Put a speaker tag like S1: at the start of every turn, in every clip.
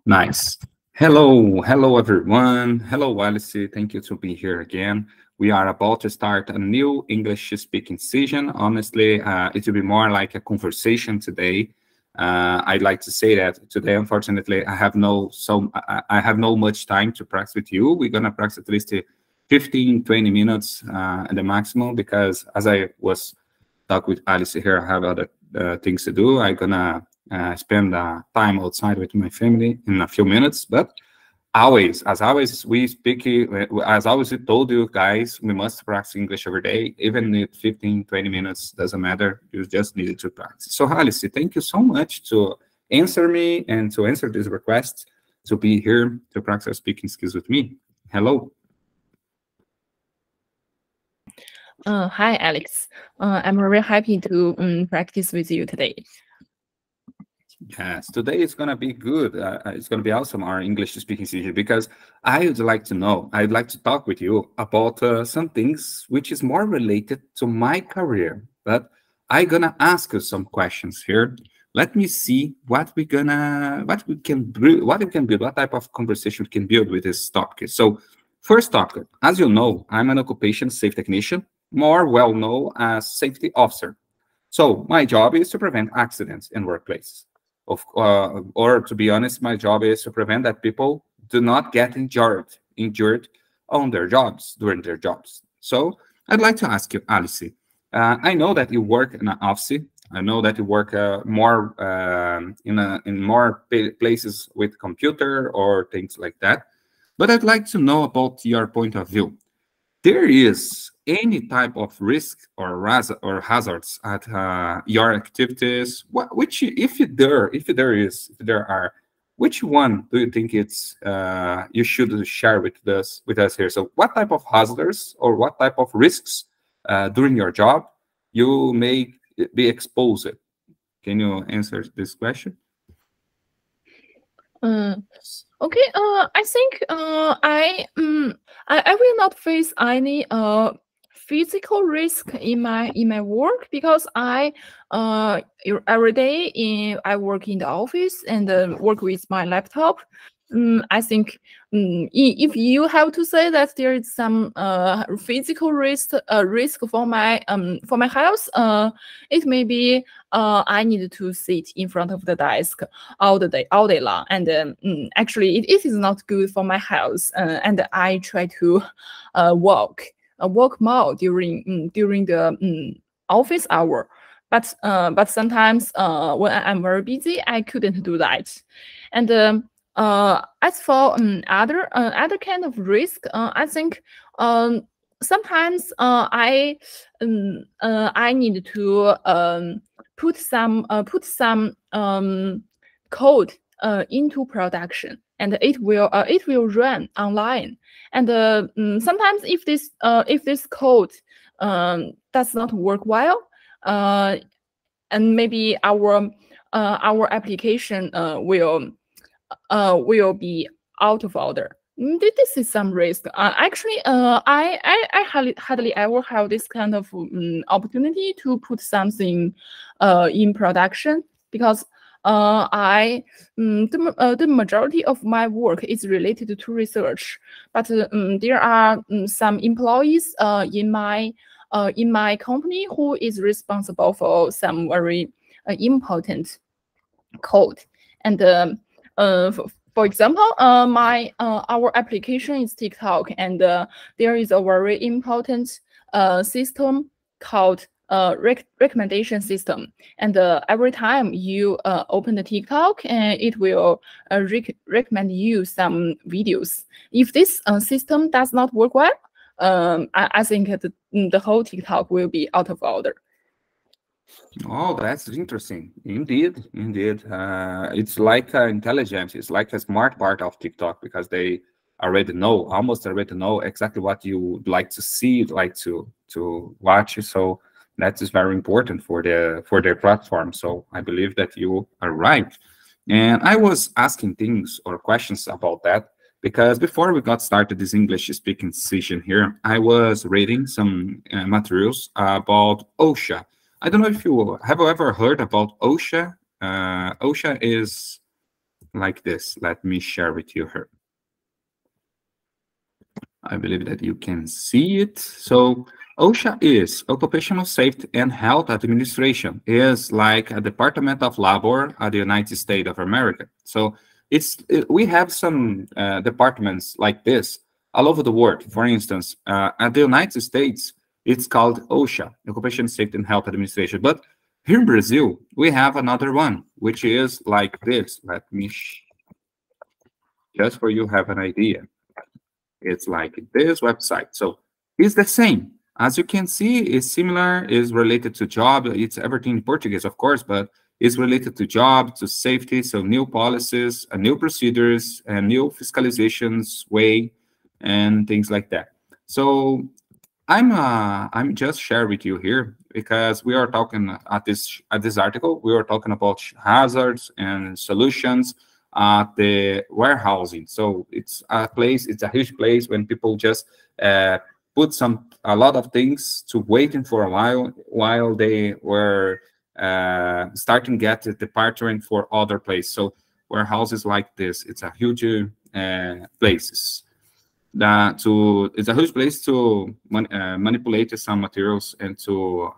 S1: Nice. Hello everyone. Hello Alice. Thank you to be here again. We are about to start a new English speaking session. Honestly, it will be more like a conversation today. I'd like to say that today, unfortunately, I have no much time to practice with you. We're gonna practice at least 15, 20 minutes at the maximum because as I was talk with Alice here, I have other things to do. I'm gonna spend time outside with my family in a few minutes. But as always, we speak, as always, we told you guys, we must practice English every day, even if 15, 20 minutes, doesn't matter. You just need to practice. So Alice, thank you so much to answer me and to answer this request to be here to practice speaking skills with me. Hello.
S2: Hi, Alex. I'm very happy to practice with you today.
S1: Yes, today is going to be good. It's going to be awesome, our English speaking session, because I'd like to talk with you about some things which is more related to my career. But I'm going to ask you some questions here. Let me see what we can build, what type of conversation we can build with this topic. So first topic, as you know, I'm an occupation safety technician, more well known as safety officer. So my job is to prevent accidents in workplaces. Or to be honest, my job is to prevent that people do not get injured on their jobs, during their jobs. So I'd like to ask you, Alice, I know that you work in an office. I know that you work more in more places with computer or things like that. But I'd like to know about your point of view. There is any type of risk or hazards at your activities, if there are, which one do you think it's you should share with us here? So what type of hazards or what type of risks during your job you may be exposed? Can you answer this question?
S2: Okay. I think I will not face any physical risk in my work because every day I work in the office and work with my laptop. I think if you have to say that there is some physical risk for my health, it may be I need to sit in front of the desk all day long, and actually it is not good for my health. And I try to walk more during the office hour. But sometimes when I'm very busy, I couldn't do that. And as for other kind of risk, I think sometimes I need to put some code into production, and it will run online. And sometimes if this code does not work well, and maybe our application will be out of order. This is some risk. Actually, I hardly ever have this kind of opportunity to put something in production because the majority of my work is related to research. But there are some employees in my company who is responsible for some very important code. And for example, our application is TikTok, and there is a very important system called recommendation system. And every time you open the TikTok, it will recommend you some videos. If this system does not work well, I think the whole TikTok will be out of order.
S1: Oh, that's interesting. Indeed. It's like intelligence. It's like a smart part of TikTok because they almost already know exactly what you would like to see, like to watch. So that is very important for their platform. So I believe that you are right. And I was asking things or questions about that because before we got started this English speaking session here, I was reading some materials about OSHA. I don't know if you have ever heard about OSHA. OSHA is like this. Let me share with you here. I believe that you can see it. So OSHA is Occupational Safety and Health Administration, is like a Department of Labor at the United States of America. So we have some departments like this all over the world. For instance, at the United States, it's called OSHA, Occupational Safety and Health Administration. But here in Brazil, we have another one, which is like this. Let me, just for you have an idea. It's like this website. So it's the same. As you can see, it's similar, is related to job. It's everything in Portuguese, of course, but it's related to job, to safety. So new policies, new procedures, and new fiscalizations way, and things like that. So I'm just sharing with you here because we are talking at this article. We are talking about hazards and solutions at the warehousing. So it's a place, it's a huge place when people just put a lot of things to waiting for a while they were starting get the departure for other place. So warehouses like this, it's a huge places. It's a huge place to manipulate some materials and to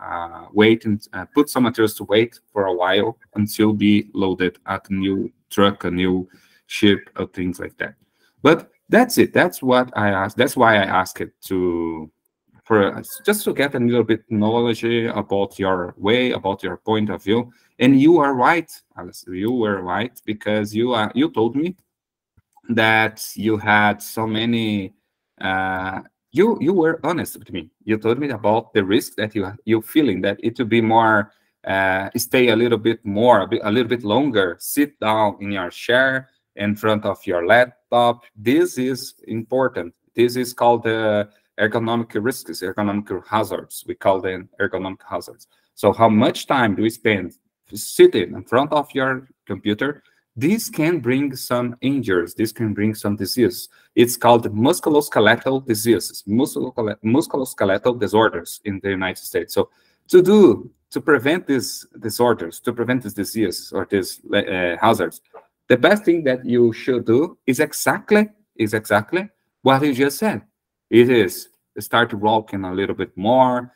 S1: wait and put some materials to wait for a while until be loaded at a new truck, a new ship, or things like that. But that's it. That's what I asked. That's why I asked it for just to get a little bit knowledge about your way, about your point of view. And you are right, Alice. You were right because you told me that you had so many you were honest with me. You told me about the risk that you feeling that it would be more stay a little bit more a little bit longer, sit down in your chair in front of your laptop. This is important. This is called ergonomic risks, ergonomic hazards. We call them ergonomic hazards. So how much time do we spend sitting in front of your computer? This can bring some injuries. This can bring some disease. It's called musculoskeletal diseases, musculoskeletal disorders in the United States. So to prevent these disorders, to prevent this disease or these hazards, the best thing that you should do is exactly what you just said. It is start walking a little bit more,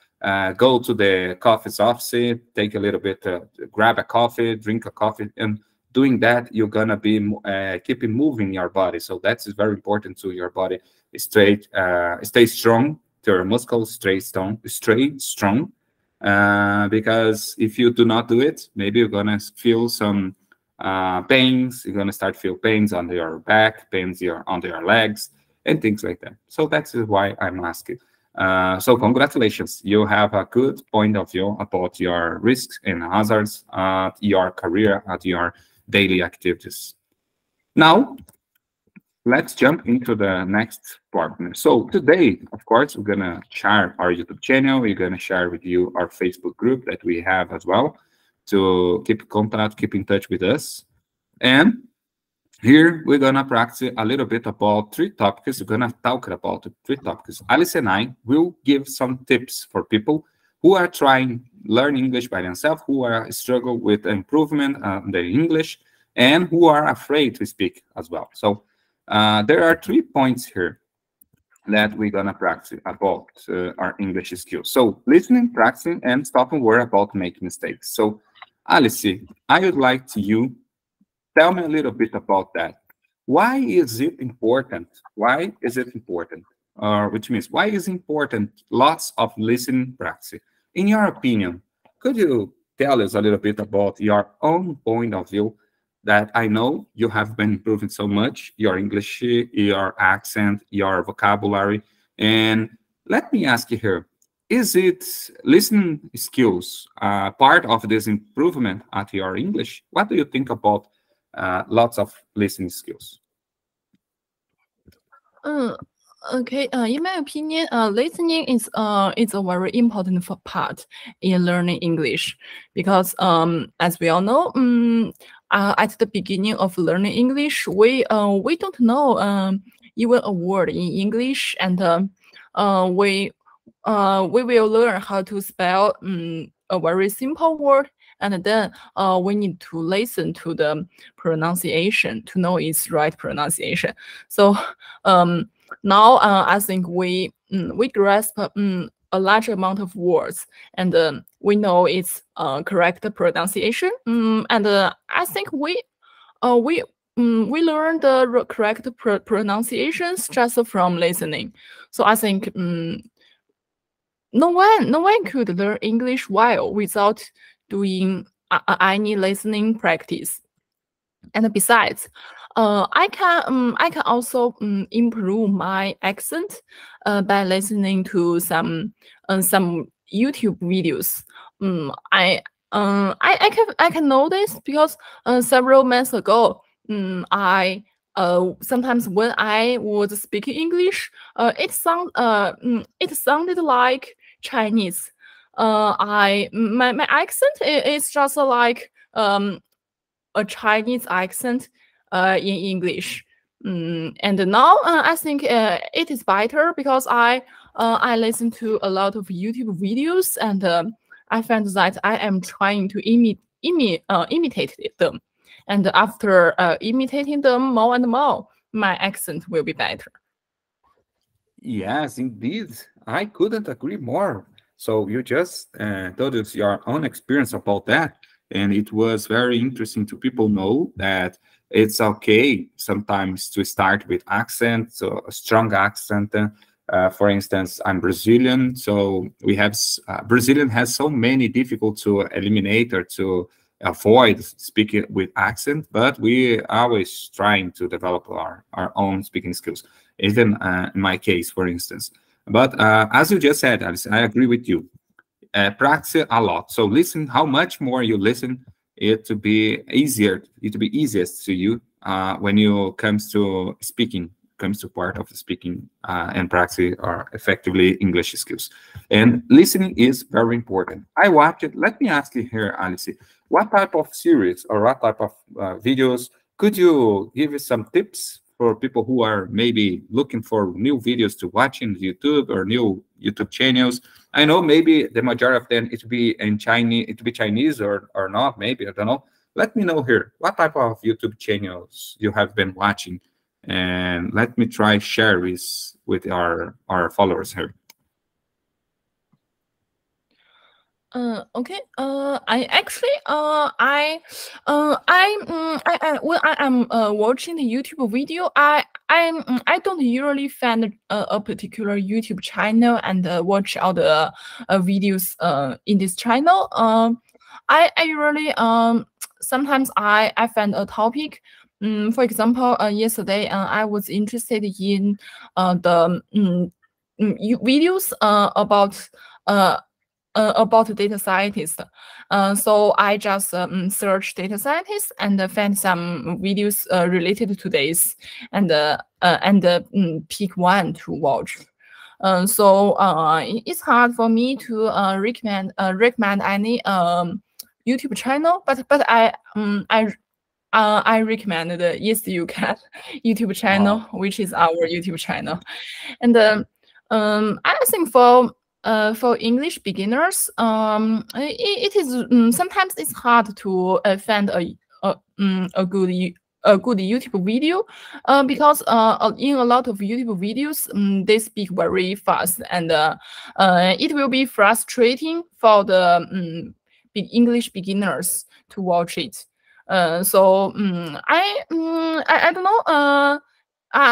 S1: go to the coffee's office, take a little bit, grab a coffee, drink a coffee, and doing that, you're gonna be keeping moving your body. So that's very important to your body. Stay strong, to your muscles stay strong. Because if you do not do it, maybe you're gonna feel some pains. You're gonna start feel pains under your back, pains under your legs, and things like that. So that's why I'm asking. So congratulations, you have a good point of view about your risks and hazards at your career, at your daily activities. Now, let's jump into the next partner. So today, of course, we're gonna share our YouTube channel. We're gonna share with you our Facebook group that we have as well to keep contact, keep in touch with us. And here we're gonna practice a little bit about 3 topics. We're gonna talk about 3 topics. Alice and I will give some tips for people who are trying learn English by themselves, who are struggle with improvement in their English, and who are afraid to speak as well. So there are 3 points here that we're gonna practice about our English skills. So listening, practicing, and stop and worry about making mistakes. So Alice, I would like you tell me a little bit about that. Why is it important? Why is it important? Which means, why is it important lots of listening practice? In your opinion, could you tell us a little bit about your own point of view that I know you have been improving so much, your English, your accent, your vocabulary. And let me ask you here, is it listening skills part of this improvement at your English? What do you think about lots of listening skills?
S2: Okay. In my opinion, listening is a very important part in learning English because as we all know, at the beginning of learning English, we don't know even a word in English, and we will learn how to spell a very simple word and then we need to listen to the pronunciation to know its right pronunciation. So now I think we grasp a large amount of words, and we know its correct pronunciation. And I think we learn the correct pronunciations just from listening. So I think no one could learn English well without doing any listening practice. And besides, I can also improve my accent by listening to some YouTube videos. I can know this because several months ago, I sometimes when I was speaking English, it sounded like Chinese. My accent is just like a Chinese accent in English. And now I think it is better because I listen to a lot of YouTube videos, and I find that I am trying to imitate them. And after imitating them more and more, my accent will be better.
S1: Yes, indeed. I couldn't agree more. So you just told us your own experience about that, and it was very interesting to people know that it's okay sometimes to start with accent, so a strong accent. For instance, I'm Brazilian, so we have Brazilian has so many difficult to eliminate or to avoid speaking with accent, but we always trying to develop our own speaking skills. Even in my case, for instance. But as you just said, Alice, I agree with you. Practice a lot. So listen, how much more you listen, it to be easier, it to be easiest to you when you comes to speaking, comes to part of the speaking and practice or effectively English skills. And listening is very important. I watch it. Let me ask you here, Alice, what type of series or what type of videos could you give us some tips for people who are maybe looking for new videos to watch in YouTube or new YouTube channels? I know maybe the majority of them it will be in Chinese, it will be Chinese or not, maybe, I don't know. Let me know here, what type of YouTube channels you have been watching, and let me try share with our followers here.
S2: Okay. I actually, when I am watching the YouTube video, I don't usually find a particular YouTube channel and watch all the videos in this channel. I usually sometimes I find a topic. For example, yesterday I was interested in the videos about data scientists. So I just search data scientists and find some videos related to this, and pick one to watch. So it's hard for me to recommend any YouTube channel, but I recommend the Yes You Can YouTube channel, which is our YouTube channel, and I think for English beginners, it is sometimes it's hard to find a good YouTube video because in a lot of YouTube videos they speak very fast, and it will be frustrating for the English beginners to watch it. So I don't know.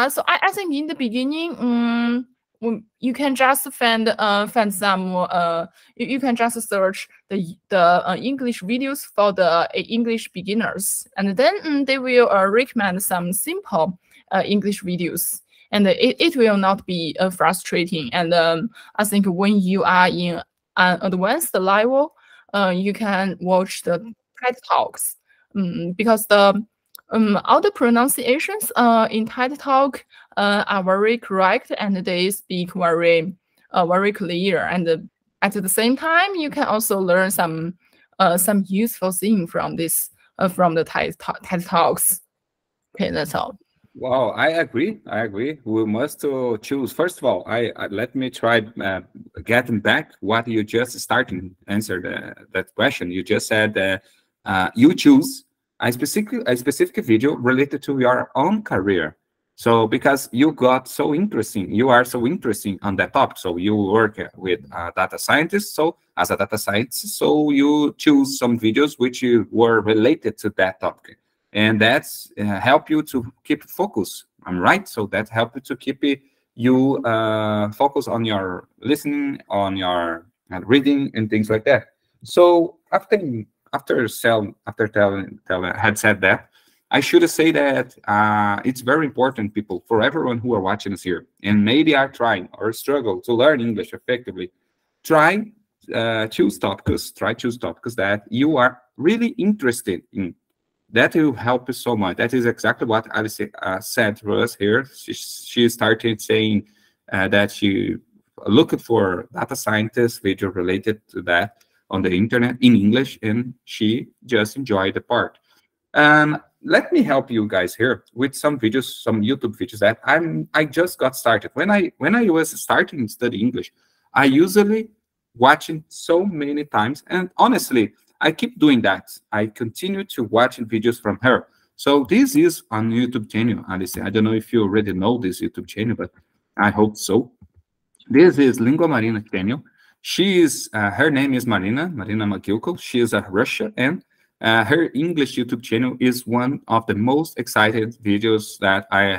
S2: So I think in the beginning, you can just find some you can just search the English videos for the English beginners, and then they will recommend some simple English videos, and it will not be frustrating. And I think when you are in an advanced level, you can watch the TED Talks, because all the pronunciations in TED Talk are very correct, and they speak very clear. And at the same time, you can also learn some useful thing from this from the TED Talks. Okay, that's all.
S1: Well, I agree. I agree. We must choose. First of all, let me try getting back what you just starting answered that question. You just said you choose a specific video related to your own career. So because you got so interesting, you are so interesting on that topic. So you work with data scientists. So as a data scientist, so you choose some videos which you were related to that topic, and that's help you to keep focus. I'm right. So that help you to keep you focus on your listening, on your reading, and things like that. So after telling had said that, I should say that it's very important, people, for everyone who are watching us here, and maybe are trying or struggle to learn English effectively. Try choose topics that you are really interested in. That will help you so much. That is exactly what Alice said to us here. She started saying that she looked for data scientists video related to that on the internet in English, and she just enjoyed the part. Let me help you guys here with some videos, some YouTube videos that I just got started. When I was starting to study English, I usually watching so many times, and honestly, I keep doing that. I continue to watch videos from her. So this is on YouTube channel, Alice. I don't know if you already know this YouTube channel, but I hope so. This is Lingua Marina channel. She is her name is Marina Makilko. She is a Russia, and her English YouTube channel is one of the most excited videos that I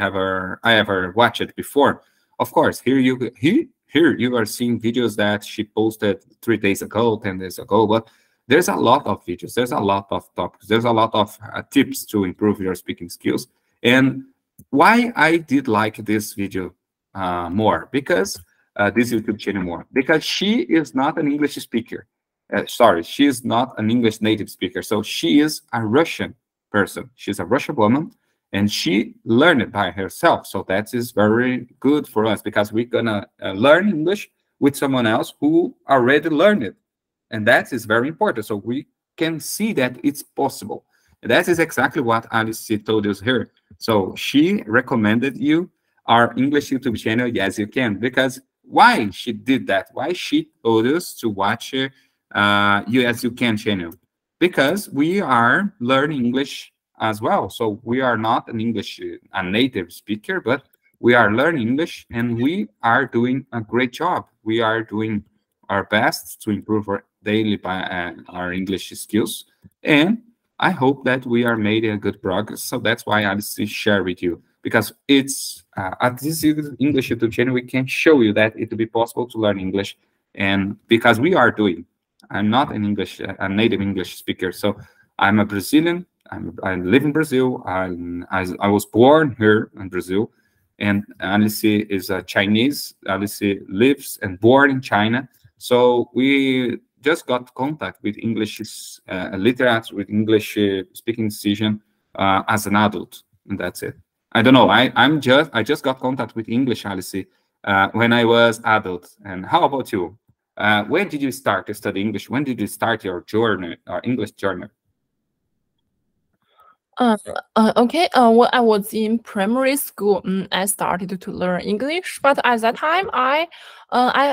S1: ever watched before. Of course, here you are seeing videos that she posted 3 days ago, 10 days ago, but there's a lot of videos, there's a lot of topics, there's a lot of tips to improve your speaking skills. And why I did like this video more, because this YouTube channel more, because she is not an English speaker. Sorry, she is not an English native speaker. So she is a Russian person. She's a Russian woman, and she learned it by herself. So that is very good for us, because we're gonna learn English with someone else who already learned it, and that is very important. So we can see that it's possible. And that is exactly what Alice told us here. So she recommended you our English YouTube channel, Yes You Can, because why she did that? Why she told us to watch You As You Can channel? Because we are learning English as well. So we are not an English, a native speaker, but we are learning English, and we are doing a great job. We are doing our best to improve our daily our English skills, and I hope that we are making a good progress. So that's why I share with you, because it's at this English YouTube channel we can show you that it will be possible to learn English, and because we are doing. I'm not an English, a native English speaker, so I'm a Brazilian. I live in Brazil. I was born here in Brazil, and Alice is a Chinese. Alice lives and born in China. So we just got contact with English literature, with English speaking decision as an adult, and that's it. I don't know. I just got contact with English, Alice, when I was adult. And how about you? When did you start to study English? When did you start your journey, English journey?
S2: Okay. When I was in primary school, I started to learn English, but at that time, I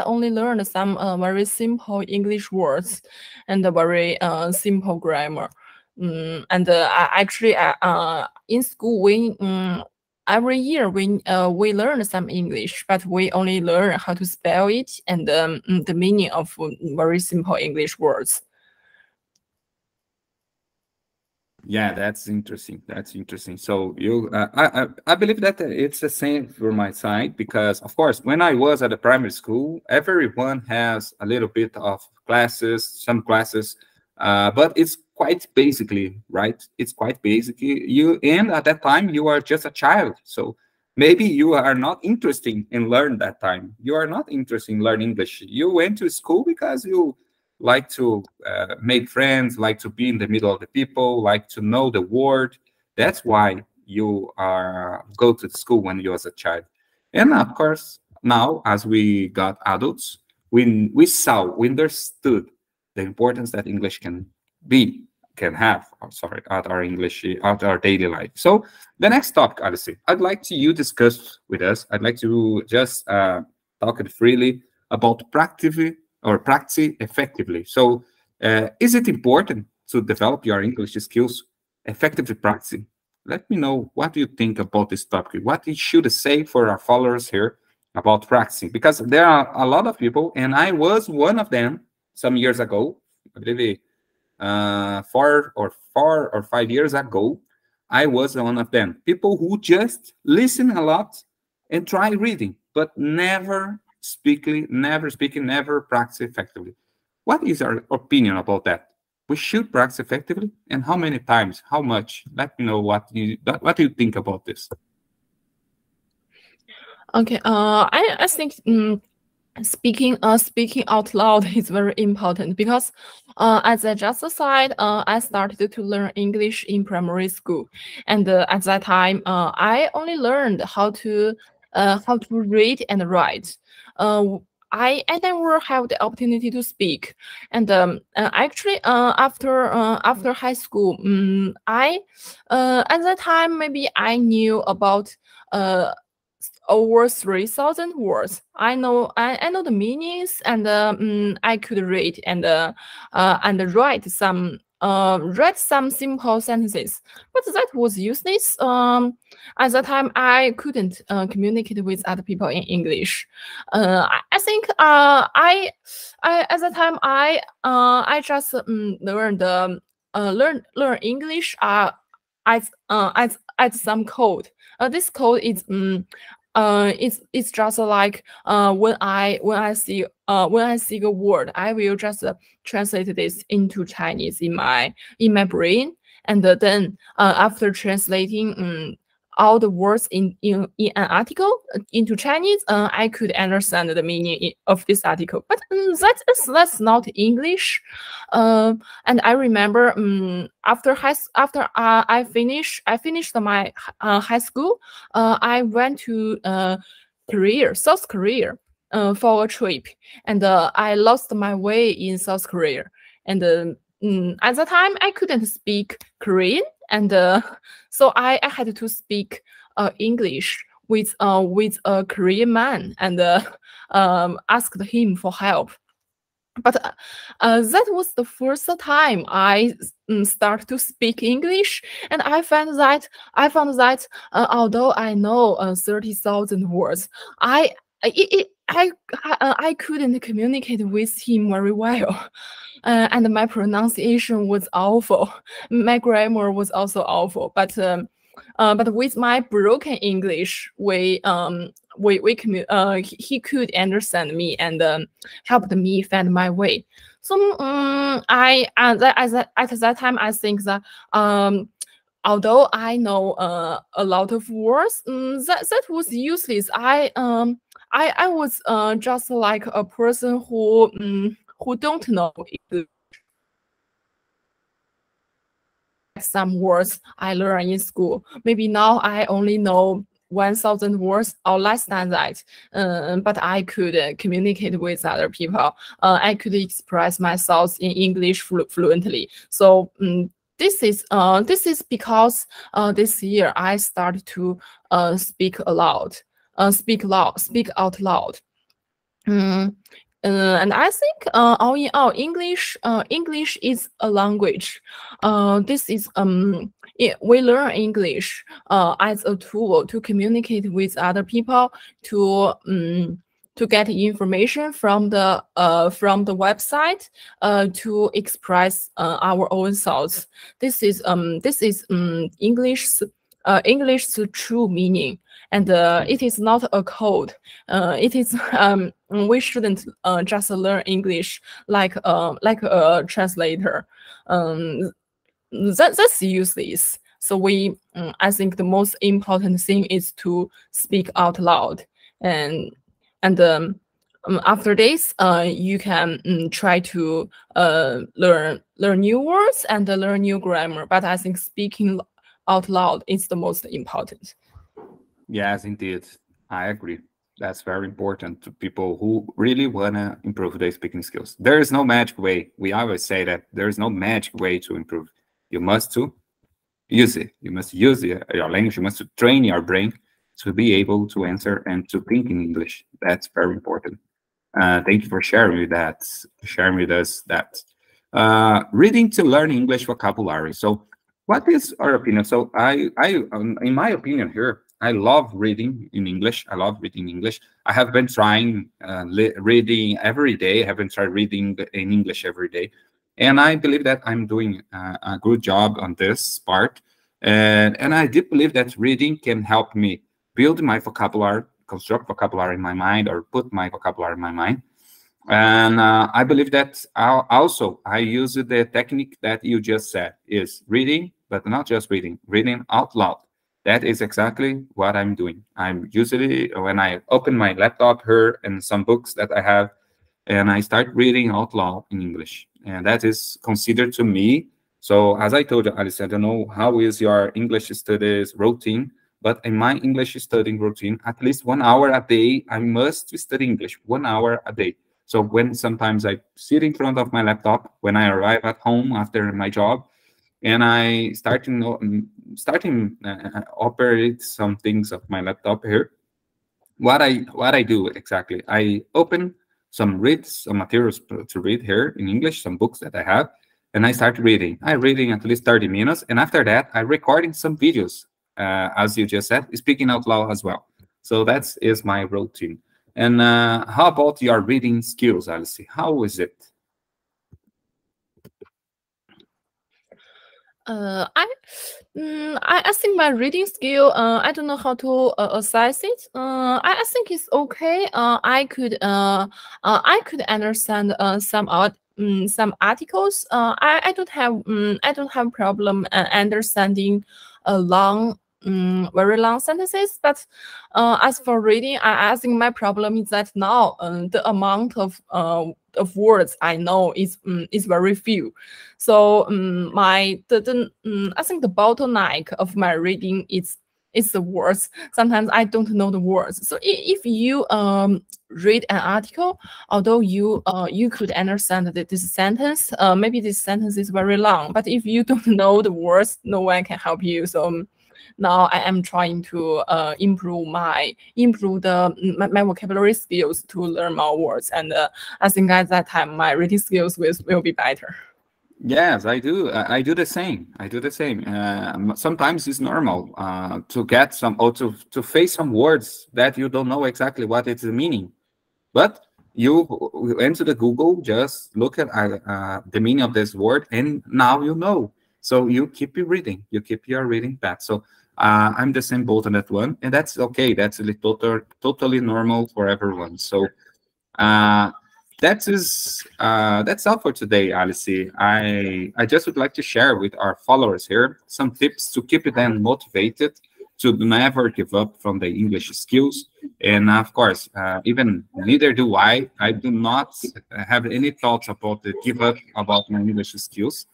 S2: only learned some very simple English words and a very simple grammar. In school, every year we learn some English, but we only learn how to spell it and the meaning of very simple English words.
S1: Yeah, that's interesting. That's interesting. So I believe that it's the same for my side, because of course when I was at the primary school, everyone has a little bit of classes, some classes, but it's quite basically right. It's quite basically you, and at that time you are just a child, so maybe you are not interested in learn that time. You are not interested in learn English. You went to school because you like to make friends, like to be in the middle of the people, like to know the word. That's why you are go to school when you was a child. And of course, now as we got adults, we understood the importance that English can be. can have, sorry, at our English, at our daily life. So the next topic, Alice, I'd like to you discuss with us. I'd like to just talk it freely about practice effectively. So is it important to develop your English skills effectively practicing? Let me know, what do you think about this topic? What you should say for our followers here about practicing? Because there are a lot of people, and I was one of them some years ago, I believe 4 or 5 years ago, I was one of them. People who just listen a lot and try reading, but never speaking, never practice effectively. What is your opinion about that? We should practice effectively, and how many times? How much? Let me know what do you think about this.
S2: Okay. I think speaking out loud is very important because as I just said, I started to learn English in primary school, and at that time I only learned how to read and write. I never had the opportunity to speak, and actually after high school, I at that time maybe I knew about over 3,000 words. I know the meanings, and I could read and write some simple sentences, but that was useless. At that time, I couldn't communicate with other people in English. I think I at that time I just learn English as some code. This code is it's just like when I see a word, I will just translate this into Chinese in my brain, and then after translating all the words in an article into Chinese, I could understand the meaning of this article. But that's not English. And I remember after I finished my high school, I went to South Korea, for a trip, and I lost my way in South Korea. And at the time, I couldn't speak Korean, and so I had to speak English with a Korean man, and asked him for help. But that was the first time I start to speak English, and I found that although I know 30,000 words, I couldn't communicate with him very well. And my pronunciation was awful. My grammar was also awful. But with my broken English, he could understand me and helped me find my way. So at that time, I think that although I know a lot of words, that was useless. I was just like a person who don't know some words I learned in school. Maybe now I only know 1,000 words or less than that, but I could communicate with other people. I could express myself in English fluently. So this is because this year I started to speak out loud. And I think all in all, English is a language. This is we learn English as a tool to communicate with other people, to get information from the website, to express our own thoughts. This is English's true meaning, and it is not a code. It is we shouldn't just learn English like a translator. That's useless. So I think the most important thing is to speak out loud, and after this, you can try to learn new words and learn new grammar. But I think speaking out loud is the most important.
S1: Yes, indeed. I agree. That's very important to people who really want to improve their speaking skills. There is no magic way. We always say that there is no magic way to improve. You must to use it. You must use your language. You must train your brain to be able to answer and to think in English. That's very important. Thank you for sharing with that. Sharing with us that reading to learn English vocabulary. So, what is our opinion? So, in my opinion here, I love reading in English. I love reading English. I have been trying reading every day. I have been trying reading in English every day, and I believe that I'm doing a good job on this part. And I did believe that reading can help me build my vocabulary, construct vocabulary in my mind, or put my vocabulary in my mind. And I believe that I use the technique that you just said is reading, but not just reading, reading out loud. That is exactly what I'm doing. I'm usually, when I open my laptop here and some books that I have, and I start reading out loud in English. And that is considered to me. So as I told you, Alice, I don't know how is your English studies routine, but in my English studying routine, at least 1 hour a day, I must study English, 1 hour a day. So when sometimes I sit in front of my laptop, when I arrive at home after my job, and I starting operate some things of my laptop here, what I do exactly, I open some materials to read here in English, some books that I have, and I start reading. I reading at least 30 minutes, and after that, I recording some videos, as you just said, speaking out loud as well. So that is my routine. And how about your reading skills, Alice? How is it?
S2: I think my reading skill. I don't know how to assess it. I think it's okay. I could understand some articles. I don't have problem understanding a long very long sentences. But as for reading, I think my problem is that now the amount of words I know is very few. So I think the bottleneck of my reading is the words. Sometimes I don't know the words. So if you read an article, although you could understand that this sentence, maybe this sentence is very long, but if you don't know the words, no one can help you. So now I am trying to improve my vocabulary skills to learn more words, and I think at that time my reading skills will be better.
S1: Yes, I do. I do the same. I do the same. Sometimes it's normal to get some or to face some words that you don't know exactly what it's meaning, but you enter the Google, just look at the meaning of this word, and now you know. So you keep your reading. You keep your reading path. So I'm the same boat on that one, and that's okay. That's totally normal for everyone. So that's all for today, Alice. I just would like to share with our followers here some tips to keep them motivated to never give up from the English skills. And of course, even neither do I. I do not have any thoughts about the give up about my English skills.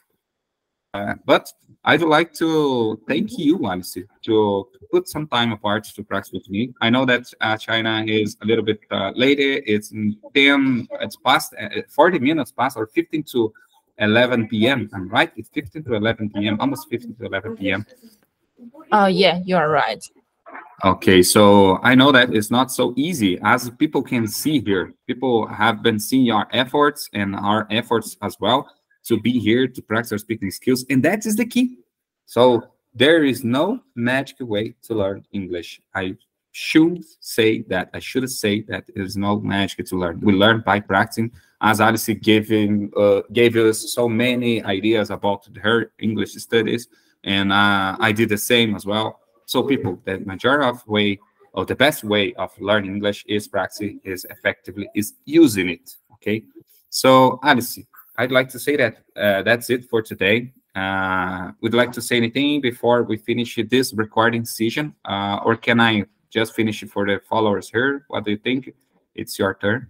S1: But I'd like to thank you, Alice, to put some time apart to practice with me. I know that China is a little bit later. It's 10, it's past 40 minutes past, or 15 to 11 p.m. I'm right? It's 15 to 11 p.m., almost 15 to 11 p.m.
S2: Yeah, you are right.
S1: Okay, so I know that it's not so easy. As people can see here, people have been seeing our efforts and our efforts as well to be here to practice our speaking skills, and that is the key. So there is no magic way to learn English. I should say that there is no magic to learn. We learn by practicing. As Alice gave us so many ideas about her English studies, and I did the same as well. So people, the majority of way, or the best way of learning English is practicing, is effectively, is using it. Okay. So Alice, I'd like to say that that's it for today. Would you like to say anything before we finish this recording session? Or can I just finish it for the followers here? What do you think? It's your turn.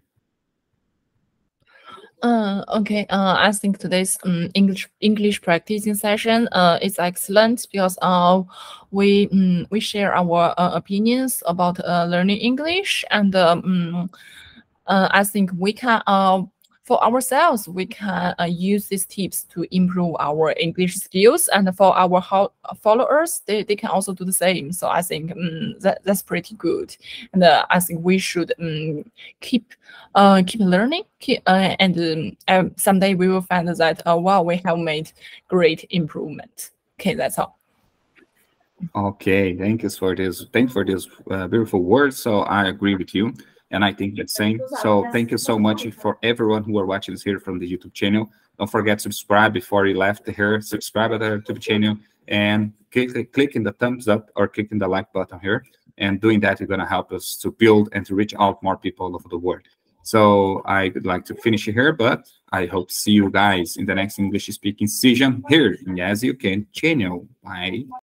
S2: Okay. I think today's English practicing session is excellent because we share our opinions about learning English, and I think we can for ourselves, we can use these tips to improve our English skills, and for our followers, they can also do the same. So I think that's pretty good, and I think we should keep learning, and someday we will find that wow, we have made great improvement. Okay, that's all.
S1: Okay, thanks for this. Thanks for this beautiful words. So I agree with you, and I think the same. So thank you so much for everyone who are watching this here from the YouTube channel. Don't forget to subscribe before you left here. Subscribe to the YouTube channel and click in the thumbs up or click in the like button here. And doing that is going to help us to build and to reach out more people all over the world. So I would like to finish here, but I hope to see you guys in the next English speaking session here in Yes You Can channel. Bye.